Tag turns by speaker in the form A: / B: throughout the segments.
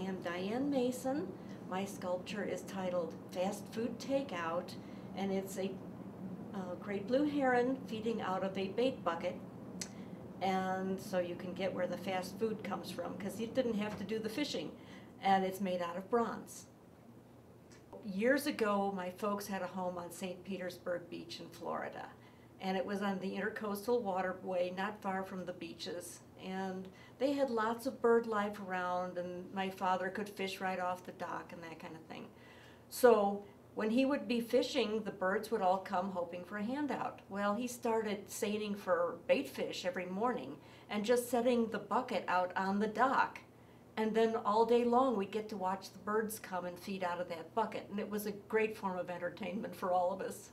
A: am Diane Mason. My sculpture is titled Fast Food Takeout, and it's a great blue heron feeding out of a bait bucket. And so you can get where the fast food comes from, because he didn't have to do the fishing. And it's made out of bronze. Years ago, my folks had a home on St. Petersburg Beach in Florida. And it was on the intercoastal waterway, not far from the beaches. And they had lots of bird life around, and my father could fish right off the dock and that kind of thing. So when he would be fishing, the birds would all come hoping for a handout. Well, he started seining for bait fish every morning and just setting the bucket out on the dock. And then all day long we'd get to watch the birds come and feed out of that bucket. And it was a great form of entertainment for all of us.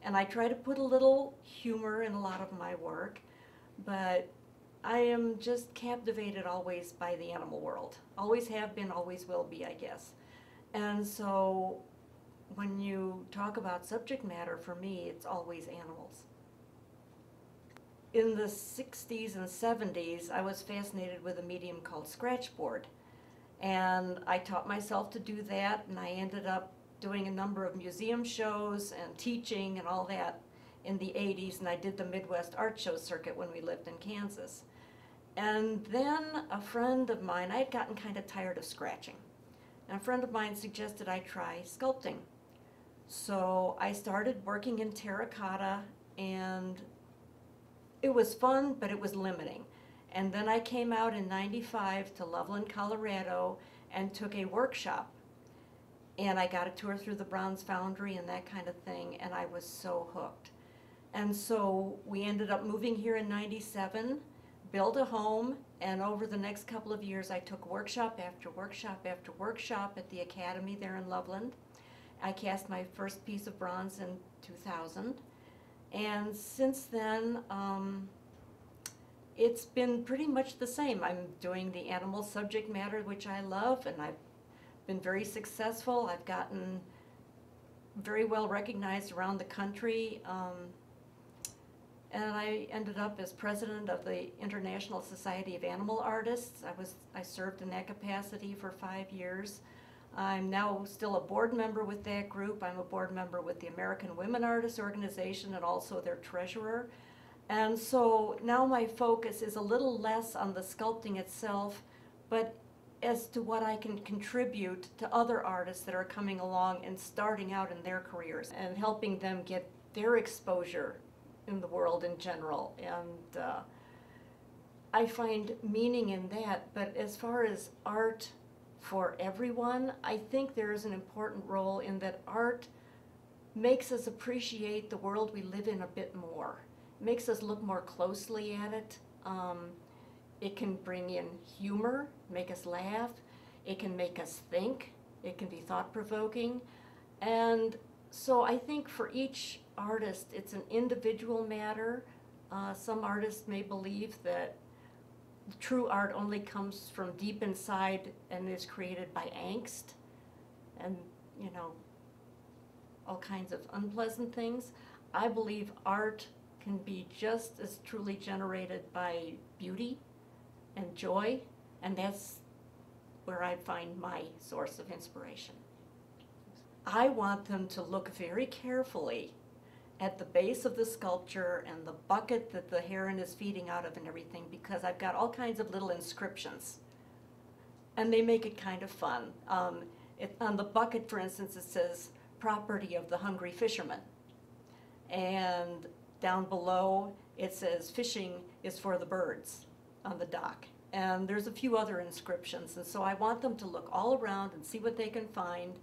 A: And I try to put a little humor in a lot of my work, but I am just captivated always by the animal world. Always have been, always will be, I guess. And so when you talk about subject matter, for me, it's always animals. In the 60s and 70s, I was fascinated with a medium called scratchboard. And I taught myself to do that, and I ended up doing a number of museum shows and teaching and all that in the 80s, and I did the Midwest Art Show circuit when we lived in Kansas. And then a friend of mine, I had gotten kind of tired of scratching, and a friend of mine suggested I try sculpting. So I started working in terracotta, and it was fun, but it was limiting. And then I came out in '95 to Loveland, Colorado, and took a workshop. And I got a tour through the bronze foundry and that kind of thing, and I was so hooked. And so we ended up moving here in '97, built a home, and over the next couple of years I took workshop after workshop after workshop at the Academy there in Loveland. I cast my first piece of bronze in 2000, and since then it's been pretty much the same. I'm doing the animal subject matter, which I love, and I've been very successful. I've gotten very well recognized around the country, and I ended up as president of the International Society of Animal Artists. I served in that capacity for 5 years. I'm now still a board member with that group. I'm a board member with the American Women Artists Organization and also their treasurer. And so now my focus is a little less on the sculpting itself, but as to what I can contribute to other artists that are coming along and starting out in their careers and helping them get their exposure in the world in general. And I find meaning in that, but as far as art for everyone, I think there is an important role in that art makes us appreciate the world we live in a bit more. It makes us look more closely at it. It can bring in humor, make us laugh. It can make us think. It can be thought-provoking. And so I think for each artist, it's an individual matter. Some artists may believe that true art only comes from deep inside and is created by angst and, you know, all kinds of unpleasant things. I believe art can be just as truly generated by beauty and joy, and that's where I find my source of inspiration. I want them to look very carefully at the base of the sculpture and the bucket that the heron is feeding out of and everything, because I've got all kinds of little inscriptions, and they make it kind of fun. On the bucket, for instance, it says, "Property of the hungry fisherman," and down below it says, "Fishing is for the birds," on the dock. And there's a few other inscriptions, and so I want them to look all around and see what they can find,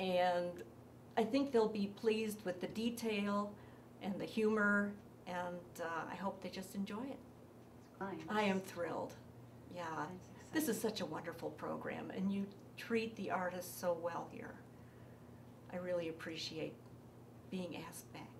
A: and I think they'll be pleased with the detail and the humor, and I hope they just enjoy it.
B: Fine.
A: I am thrilled. Yeah, this is such a wonderful program, and you treat the artists so well here. I really appreciate being asked back.